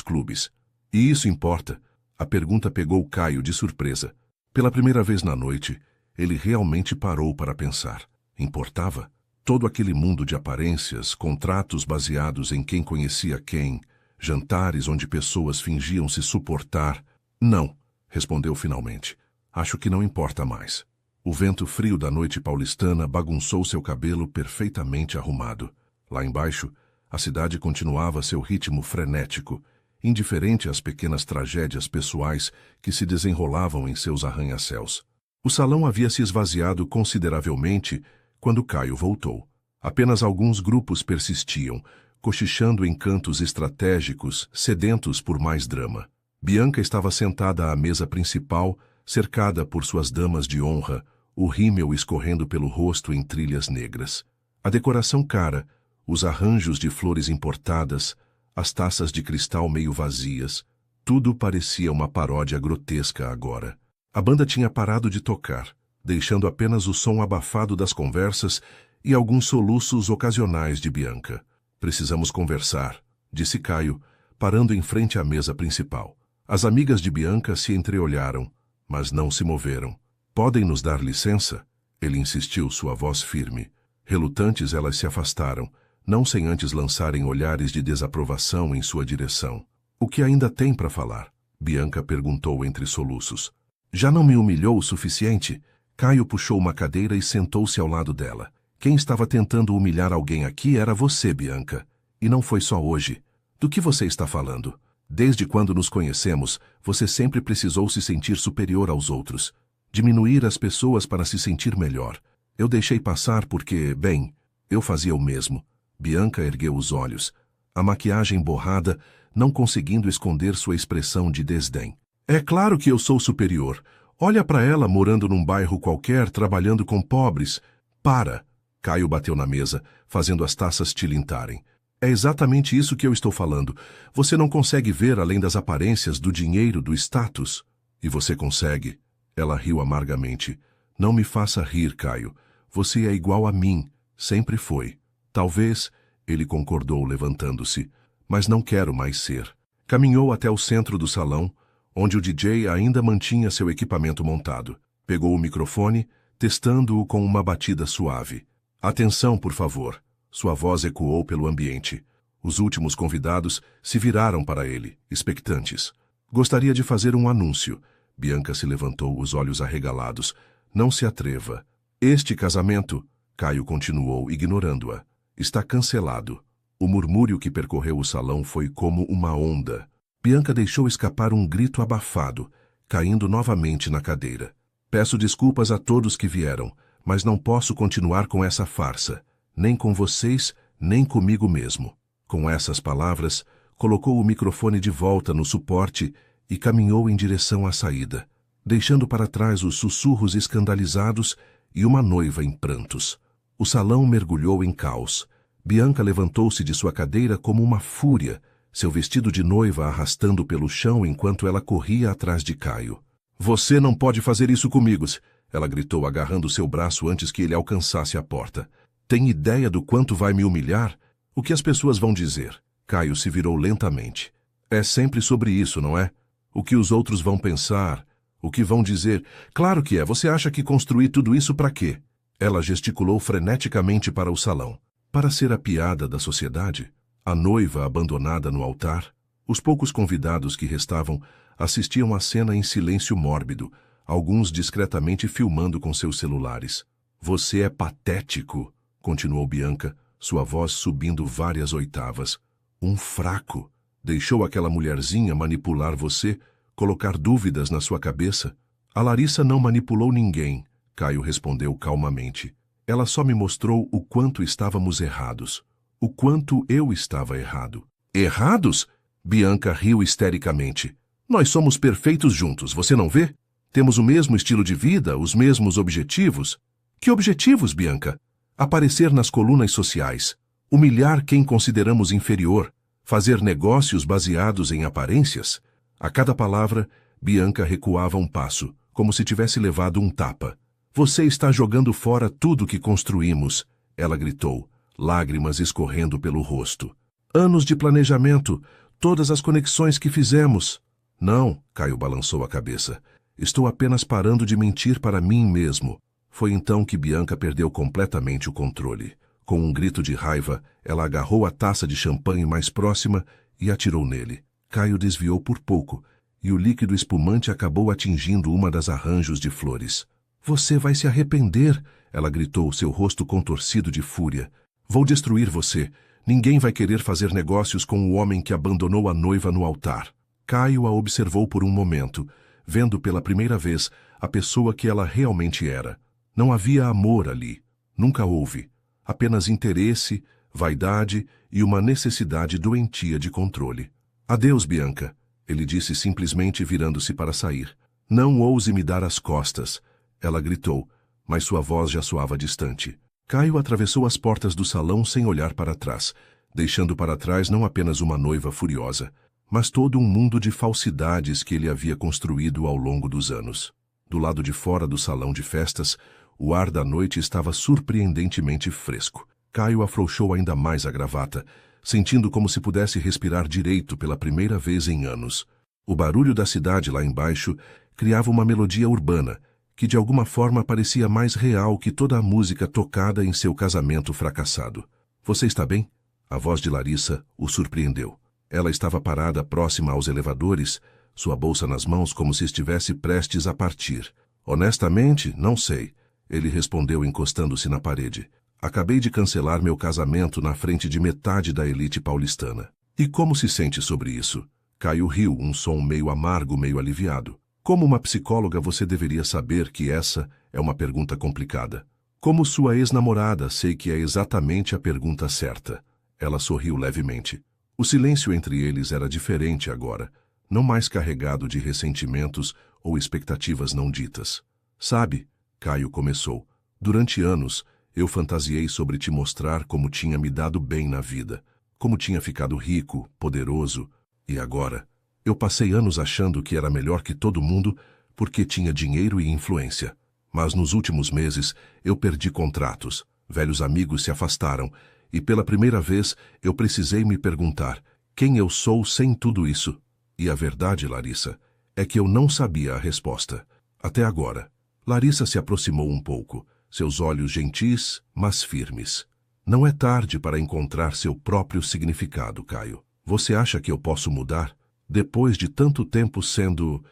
clubes. E isso importa? A pergunta pegou Caio de surpresa. Pela primeira vez na noite, ele realmente parou para pensar. Importava? Todo aquele mundo de aparências, contratos baseados em quem conhecia quem, jantares onde pessoas fingiam se suportar. Não, respondeu finalmente. Acho que não importa mais. O vento frio da noite paulistana bagunçou seu cabelo perfeitamente arrumado. Lá embaixo, a cidade continuava seu ritmo frenético, indiferente às pequenas tragédias pessoais que se desenrolavam em seus arranha-céus. O salão havia se esvaziado consideravelmente quando Caio voltou. Apenas alguns grupos persistiam, cochichando em cantos estratégicos, sedentos por mais drama. Bianca estava sentada à mesa principal, cercada por suas damas de honra, o rímel escorrendo pelo rosto em trilhas negras. A decoração cara, os arranjos de flores importadas, as taças de cristal meio vazias, tudo parecia uma paródia grotesca agora. A banda tinha parado de tocar, deixando apenas o som abafado das conversas e alguns soluços ocasionais de Bianca. Precisamos conversar, disse Caio, parando em frente à mesa principal. As amigas de Bianca se entreolharam, mas não se moveram. Podem nos dar licença? Ele insistiu, sua voz firme. Relutantes, elas se afastaram, não sem antes lançarem olhares de desaprovação em sua direção. O que ainda tem para falar? Bianca perguntou entre soluços. Já não me humilhou o suficiente? Caio puxou uma cadeira e sentou-se ao lado dela. Quem estava tentando humilhar alguém aqui era você, Bianca. E não foi só hoje. Do que você está falando? Desde quando nos conhecemos, você sempre precisou se sentir superior aos outros. Diminuir as pessoas para se sentir melhor. Eu deixei passar porque, bem, eu fazia o mesmo. Bianca ergueu os olhos. A maquiagem borrada, não conseguindo esconder sua expressão de desdém. É claro que eu sou superior. Olha para ela morando num bairro qualquer, trabalhando com pobres. Para! Caio bateu na mesa, fazendo as taças tilintarem. É exatamente isso que eu estou falando. Você não consegue ver além das aparências, do dinheiro, do status. E você consegue. Ela riu amargamente. Não me faça rir, Caio. Você é igual a mim. Sempre foi. Talvez, ele concordou levantando-se, mas não quero mais ser. Caminhou até o centro do salão, onde o DJ ainda mantinha seu equipamento montado. Pegou o microfone, testando-o com uma batida suave. Atenção, por favor. Sua voz ecoou pelo ambiente. Os últimos convidados se viraram para ele, expectantes. Gostaria de fazer um anúncio. Bianca se levantou, os olhos arregalados. Não se atreva. Este casamento, Caio continuou, ignorando-a, está cancelado. O murmúrio que percorreu o salão foi como uma onda. Bianca deixou escapar um grito abafado, caindo novamente na cadeira. Peço desculpas a todos que vieram, mas não posso continuar com essa farsa. Nem com vocês, nem comigo mesmo. Com essas palavras, colocou o microfone de volta no suporte e caminhou em direção à saída, deixando para trás os sussurros escandalizados e uma noiva em prantos. O salão mergulhou em caos. Bianca levantou-se de sua cadeira como uma fúria, seu vestido de noiva arrastando pelo chão enquanto ela corria atrás de Caio. Você não pode fazer isso comigo, ela gritou, agarrando seu braço antes que ele alcançasse a porta. Tem ideia do quanto vai me humilhar? O que as pessoas vão dizer? Caio se virou lentamente. É sempre sobre isso, não é? O que os outros vão pensar? O que vão dizer? Claro que é. Você acha que construí tudo isso para quê? Ela gesticulou freneticamente para o salão. Para ser a piada da sociedade? A noiva abandonada no altar? Os poucos convidados que restavam assistiam à cena em silêncio mórbido, alguns discretamente filmando com seus celulares. Você é patético, continuou Bianca, sua voz subindo várias oitavas. Um fraco. Deixou aquela mulherzinha manipular você, colocar dúvidas na sua cabeça? A Larissa não manipulou ninguém, Caio respondeu calmamente. Ela só me mostrou o quanto estávamos errados. O quanto eu estava errado. Errados? Bianca riu histericamente. Nós somos perfeitos juntos, você não vê? Temos o mesmo estilo de vida, os mesmos objetivos. Que objetivos, Bianca? Aparecer nas colunas sociais, humilhar quem consideramos inferior, fazer negócios baseados em aparências. A cada palavra, Bianca recuava um passo, como se tivesse levado um tapa. Você está jogando fora tudo que construímos, ela gritou, lágrimas escorrendo pelo rosto. Anos de planejamento, todas as conexões que fizemos. Não, Caio balançou a cabeça. Estou apenas parando de mentir para mim mesmo. Foi então que Bianca perdeu completamente o controle. Com um grito de raiva, ela agarrou a taça de champanhe mais próxima e atirou nele. Caio desviou por pouco, e o líquido espumante acabou atingindo uma das arranjos de flores. Você vai se arrepender, ela gritou, seu rosto contorcido de fúria. Vou destruir você. Ninguém vai querer fazer negócios com o homem que abandonou a noiva no altar. Caio a observou por um momento, vendo pela primeira vez a pessoa que ela realmente era. Não havia amor ali. Nunca houve. Apenas interesse, vaidade e uma necessidade doentia de controle. Adeus, Bianca, ele disse simplesmente virando-se para sair. Não ouse me dar as costas, ela gritou, mas sua voz já soava distante. Caio atravessou as portas do salão sem olhar para trás, deixando para trás não apenas uma noiva furiosa, mas todo um mundo de falsidades que ele havia construído ao longo dos anos. Do lado de fora do salão de festas, o ar da noite estava surpreendentemente fresco. Caio afrouxou ainda mais a gravata, sentindo como se pudesse respirar direito pela primeira vez em anos. O barulho da cidade lá embaixo criava uma melodia urbana, que de alguma forma parecia mais real que toda a música tocada em seu casamento fracassado. Você está bem? A voz de Larissa o surpreendeu. Ela estava parada próxima aos elevadores, sua bolsa nas mãos como se estivesse prestes a partir. Honestamente, não sei, ele respondeu encostando-se na parede. Acabei de cancelar meu casamento na frente de metade da elite paulistana. E como se sente sobre isso? Caio riu, um som meio amargo, meio aliviado. Como uma psicóloga, você deveria saber que essa é uma pergunta complicada. Como sua ex-namorada, sei que é exatamente a pergunta certa. Ela sorriu levemente. O silêncio entre eles era diferente agora, não mais carregado de ressentimentos ou expectativas não ditas. Sabe, Caio começou, durante anos, eu fantasiei sobre te mostrar como tinha me dado bem na vida, como tinha ficado rico, poderoso, e agora, eu passei anos achando que era melhor que todo mundo porque tinha dinheiro e influência. Mas nos últimos meses, eu perdi contratos, velhos amigos se afastaram, e pela primeira vez eu precisei me perguntar quem eu sou sem tudo isso. E a verdade, Larissa, é que eu não sabia a resposta. Até agora. Larissa se aproximou um pouco, seus olhos gentis, mas firmes. Não é tarde para encontrar seu próprio significado, Caio. Você acha que eu posso mudar? Depois de tanto tempo sendo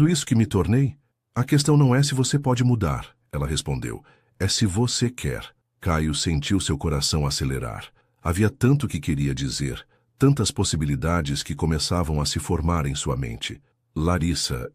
isso que me tornei? A questão não é se você pode mudar, ela respondeu. É se você quer. Caio sentiu seu coração acelerar. Havia tanto que queria dizer, tantas possibilidades que começavam a se formar em sua mente. Larissa,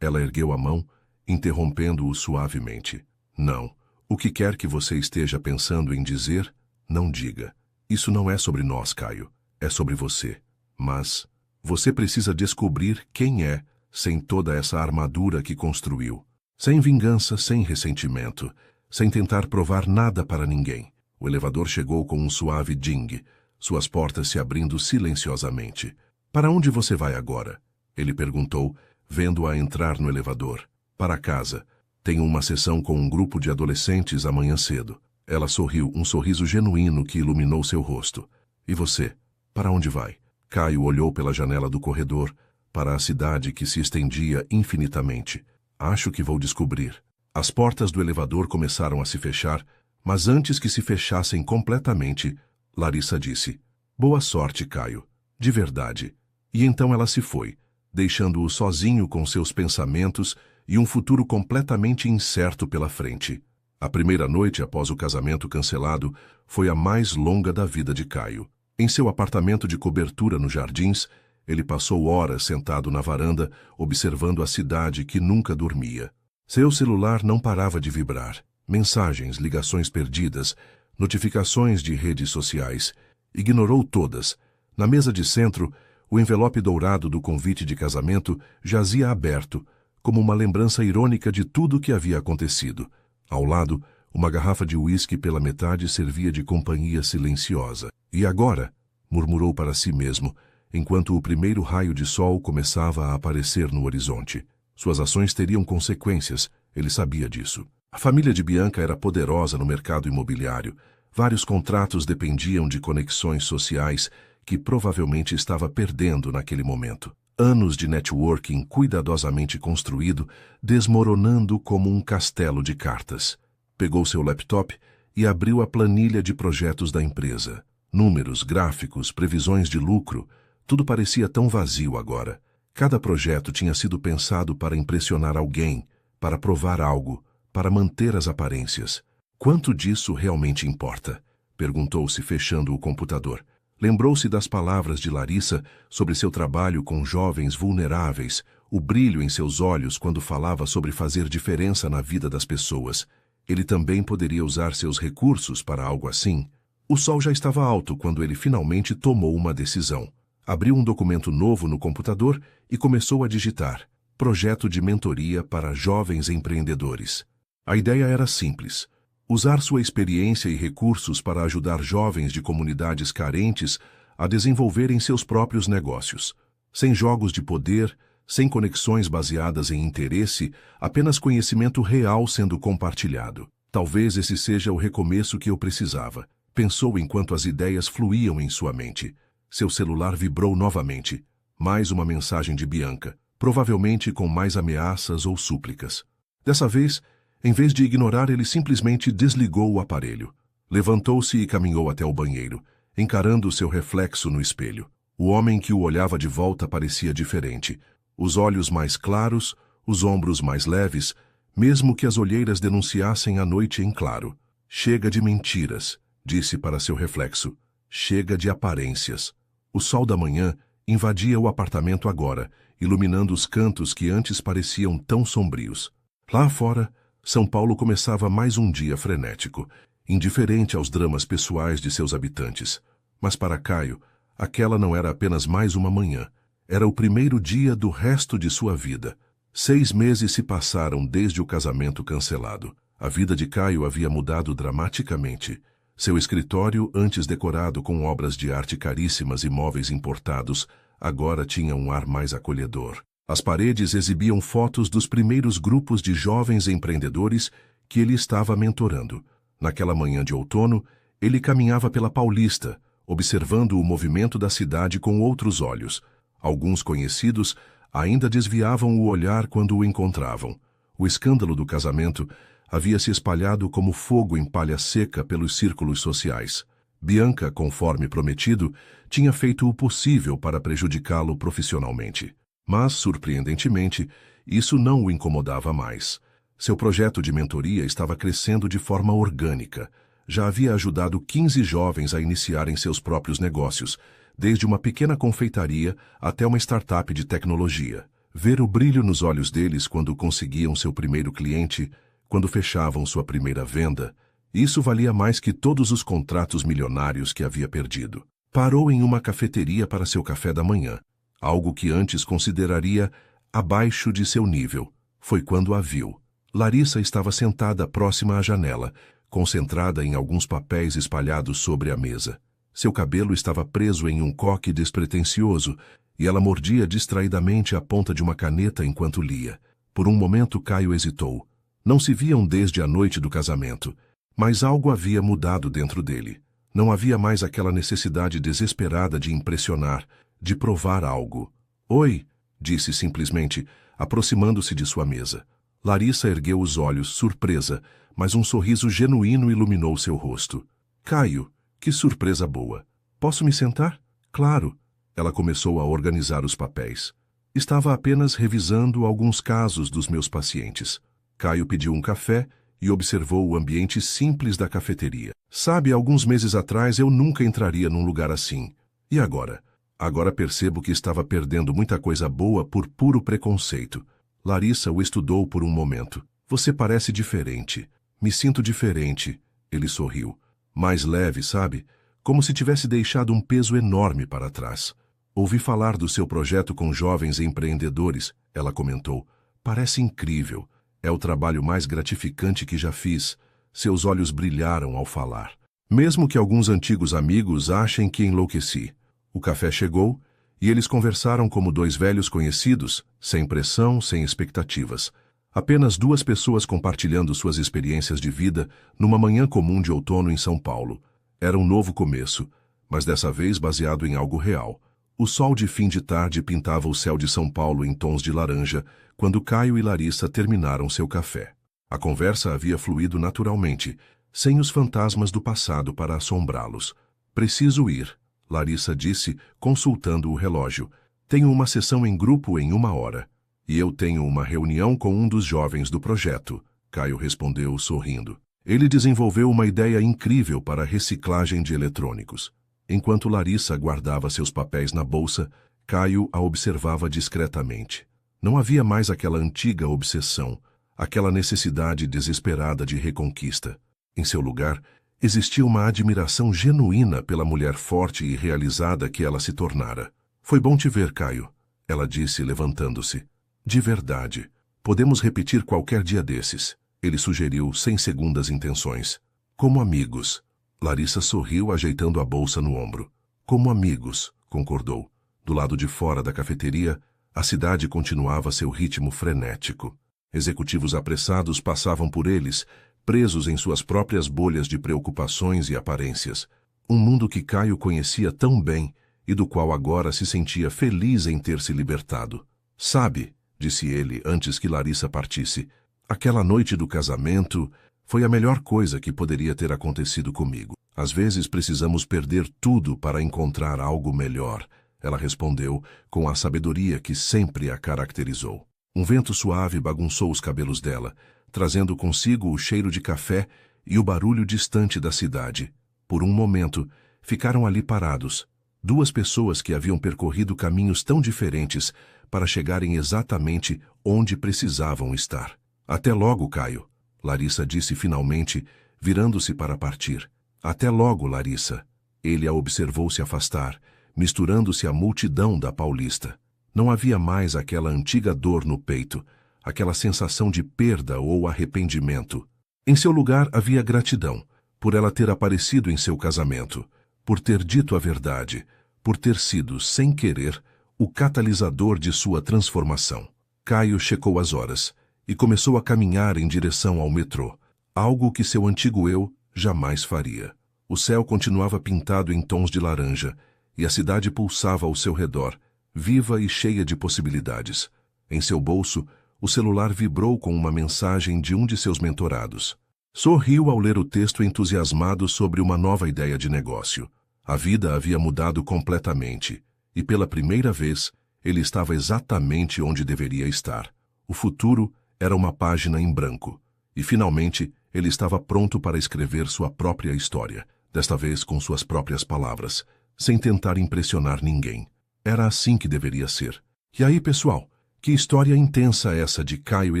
Ela ergueu a mão, interrompendo-o suavemente. Não. O que quer que você esteja pensando em dizer, não diga. Isso não é sobre nós, Caio. É sobre você. Mas você precisa descobrir quem é, sem toda essa armadura que construiu. Sem vingança, sem ressentimento, sem tentar provar nada para ninguém. O elevador chegou com um suave ding, suas portas se abrindo silenciosamente. Para onde você vai agora? Ele perguntou, vendo-a entrar no elevador. Para casa. Tenho uma sessão com um grupo de adolescentes amanhã cedo. Ela sorriu, um sorriso genuíno que iluminou seu rosto. E você? Para onde vai? Caio olhou pela janela do corredor, para a cidade que se estendia infinitamente. Acho que vou descobrir. As portas do elevador começaram a se fechar, mas antes que se fechassem completamente, Larissa disse, boa sorte, Caio. De verdade. E então ela se foi, deixando-o sozinho com seus pensamentos e um futuro completamente incerto pela frente. A primeira noite após o casamento cancelado foi a mais longa da vida de Caio. Em seu apartamento de cobertura nos Jardins, ele passou horas sentado na varanda, observando a cidade que nunca dormia. Seu celular não parava de vibrar. Mensagens, ligações perdidas, notificações de redes sociais. Ignorou todas. Na mesa de centro, o envelope dourado do convite de casamento jazia aberto, como uma lembrança irônica de tudo o que havia acontecido. Ao lado, uma garrafa de uísque pela metade servia de companhia silenciosa. E agora? Murmurou para si mesmo, enquanto o primeiro raio de sol começava a aparecer no horizonte. Suas ações teriam consequências, ele sabia disso. A família de Bianca era poderosa no mercado imobiliário. Vários contratos dependiam de conexões sociais que provavelmente estava perdendo naquele momento. Anos de networking cuidadosamente construído, desmoronando como um castelo de cartas. Pegou seu laptop e abriu a planilha de projetos da empresa. Números, gráficos, previsões de lucro, tudo parecia tão vazio agora. Cada projeto tinha sido pensado para impressionar alguém, para provar algo, para manter as aparências. Quanto disso realmente importa? Perguntou-se, fechando o computador. Lembrou-se das palavras de Larissa sobre seu trabalho com jovens vulneráveis, o brilho em seus olhos quando falava sobre fazer diferença na vida das pessoas. Ele também poderia usar seus recursos para algo assim. O sol já estava alto quando ele finalmente tomou uma decisão. Abriu um documento novo no computador e começou a digitar: Projeto de mentoria para jovens empreendedores. A ideia era simples: usar sua experiência e recursos para ajudar jovens de comunidades carentes a desenvolverem seus próprios negócios. Sem jogos de poder, sem conexões baseadas em interesse, apenas conhecimento real sendo compartilhado. Talvez esse seja o recomeço que eu precisava, pensou enquanto as ideias fluíam em sua mente. Seu celular vibrou novamente. Mais uma mensagem de Bianca, provavelmente com mais ameaças ou súplicas. Dessa vez, em vez de ignorar, ele simplesmente desligou o aparelho. Levantou-se e caminhou até o banheiro, encarando seu reflexo no espelho. O homem que o olhava de volta parecia diferente. Os olhos mais claros, os ombros mais leves, mesmo que as olheiras denunciassem a noite em claro. Chega de mentiras, disse para seu reflexo. Chega de aparências. O sol da manhã invadia o apartamento agora, iluminando os cantos que antes pareciam tão sombrios. Lá fora, São Paulo começava mais um dia frenético, indiferente aos dramas pessoais de seus habitantes. Mas para Caio, aquela não era apenas mais uma manhã. Era o primeiro dia do resto de sua vida. 6 meses se passaram desde o casamento cancelado. A vida de Caio havia mudado dramaticamente. Seu escritório, antes decorado com obras de arte caríssimas e móveis importados, agora tinha um ar mais acolhedor. As paredes exibiam fotos dos primeiros grupos de jovens empreendedores que ele estava mentorando. Naquela manhã de outono, ele caminhava pela Paulista, observando o movimento da cidade com outros olhos. Alguns conhecidos ainda desviavam o olhar quando o encontravam. O escândalo do casamento havia se espalhado como fogo em palha seca pelos círculos sociais. Bianca, conforme prometido, tinha feito o possível para prejudicá-lo profissionalmente. Mas, surpreendentemente, isso não o incomodava mais. Seu projeto de mentoria estava crescendo de forma orgânica. Já havia ajudado 15 jovens a iniciarem seus próprios negócios, desde uma pequena confeitaria até uma startup de tecnologia. Ver o brilho nos olhos deles quando conseguiam seu primeiro cliente, quando fechavam sua primeira venda, isso valia mais que todos os contratos milionários que havia perdido. Parou em uma cafeteria para seu café da manhã, algo que antes consideraria abaixo de seu nível. Foi quando a viu. Larissa estava sentada próxima à janela, concentrada em alguns papéis espalhados sobre a mesa. Seu cabelo estava preso em um coque despretensioso e ela mordia distraidamente a ponta de uma caneta enquanto lia. Por um momento, Caio hesitou. Não se viam desde a noite do casamento, mas algo havia mudado dentro dele. Não havia mais aquela necessidade desesperada de impressionar, de provar algo. Oi, disse simplesmente, aproximando-se de sua mesa. Larissa ergueu os olhos, surpresa, mas um sorriso genuíno iluminou seu rosto. Caio, que surpresa boa. Posso me sentar? Claro. Ela começou a organizar os papéis. Estava apenas revisando alguns casos dos meus pacientes. Caio pediu um café e observou o ambiente simples da cafeteria. Sabe, alguns meses atrás eu nunca entraria num lugar assim. E agora? Agora percebo que estava perdendo muita coisa boa por puro preconceito. Larissa o estudou por um momento. Você parece diferente. Me sinto diferente. Ele sorriu. Mais leve, sabe? Como se tivesse deixado um peso enorme para trás. Ouvi falar do seu projeto com jovens empreendedores, ela comentou. Parece incrível. É o trabalho mais gratificante que já fiz. Seus olhos brilharam ao falar. Mesmo que alguns antigos amigos achem que enlouqueci. O café chegou E eles conversaram como dois velhos conhecidos, sem pressão, sem expectativas. Apenas duas pessoas compartilhando suas experiências de vida numa manhã comum de outono em São Paulo. Era um novo começo, mas dessa vez baseado em algo real. O sol de fim de tarde pintava o céu de São Paulo em tons de laranja, quando Caio e Larissa terminaram seu café. A conversa havia fluído naturalmente, sem os fantasmas do passado para assombrá-los. Preciso ir, Larissa disse, consultando o relógio. Tenho uma sessão em grupo em 1 hora. E eu tenho uma reunião com um dos jovens do projeto, Caio respondeu, sorrindo. Ele desenvolveu uma ideia incrível para a reciclagem de eletrônicos. Enquanto Larissa guardava seus papéis na bolsa, Caio a observava discretamente. Não havia mais aquela antiga obsessão, aquela necessidade desesperada de reconquista. Em seu lugar, existia uma admiração genuína pela mulher forte e realizada que ela se tornara. Foi bom te ver, Caio, ela disse, levantando-se. De verdade. Podemos repetir qualquer dia desses, ele sugeriu sem segundas intenções. Como amigos. Larissa sorriu, ajeitando a bolsa no ombro. Como amigos, concordou. Do lado de fora da cafeteria, a cidade continuava seu ritmo frenético. Executivos apressados passavam por eles, presos em suas próprias bolhas de preocupações e aparências. Um mundo que Caio conhecia tão bem e do qual agora se sentia feliz em ter se libertado. Sabe, disse ele antes que Larissa partisse, aquela noite do casamento foi a melhor coisa que poderia ter acontecido comigo. Às vezes precisamos perder tudo para encontrar algo melhor, ela respondeu com a sabedoria que sempre a caracterizou. Um vento suave bagunçou os cabelos dela, trazendo consigo o cheiro de café e o barulho distante da cidade. Por um momento, ficaram ali parados, duas pessoas que haviam percorrido caminhos tão diferentes para chegarem exatamente onde precisavam estar. Até logo, Caio, Larissa disse finalmente, virando-se para partir. Até logo, Larissa. Ele a observou se afastar, misturando-se à multidão da Paulista. Não havia mais aquela antiga dor no peito, aquela sensação de perda ou arrependimento. Em seu lugar havia gratidão, por ela ter aparecido em seu casamento, por ter dito a verdade, por ter sido, sem querer, o catalisador de sua transformação. Caio checou as horas e começou a caminhar em direção ao metrô, algo que seu antigo eu jamais faria. O céu continuava pintado em tons de laranja e a cidade pulsava ao seu redor, viva e cheia de possibilidades. Em seu bolso, o celular vibrou com uma mensagem de um de seus mentorados. Sorriu ao ler o texto entusiasmado sobre uma nova ideia de negócio. A vida havia mudado completamente e, pela primeira vez, ele estava exatamente onde deveria estar. O futuro era uma página em branco e, finalmente, ele estava pronto para escrever sua própria história, desta vez com suas próprias palavras, sem tentar impressionar ninguém. Era assim que deveria ser. E aí, pessoal, que história intensa essa de Caio e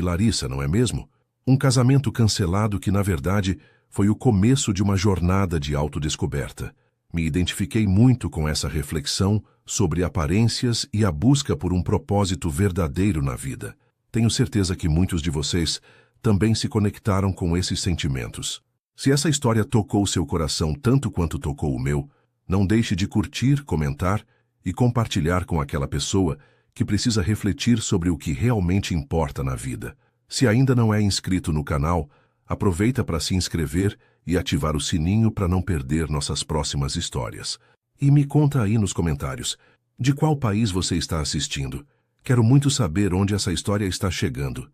Larissa, não é mesmo? Um casamento cancelado que, na verdade, foi o começo de uma jornada de autodescoberta. Me identifiquei muito com essa reflexão sobre aparências e a busca por um propósito verdadeiro na vida. Tenho certeza que muitos de vocês também se conectaram com esses sentimentos. Se essa história tocou seu coração tanto quanto tocou o meu, não deixe de curtir, comentar e compartilhar com aquela pessoa que precisa refletir sobre o que realmente importa na vida. Se ainda não é inscrito no canal, aproveita para se inscrever e ativar o sininho para não perder nossas próximas histórias. E me conta aí nos comentários, de qual país você está assistindo? Quero muito saber onde essa história está chegando.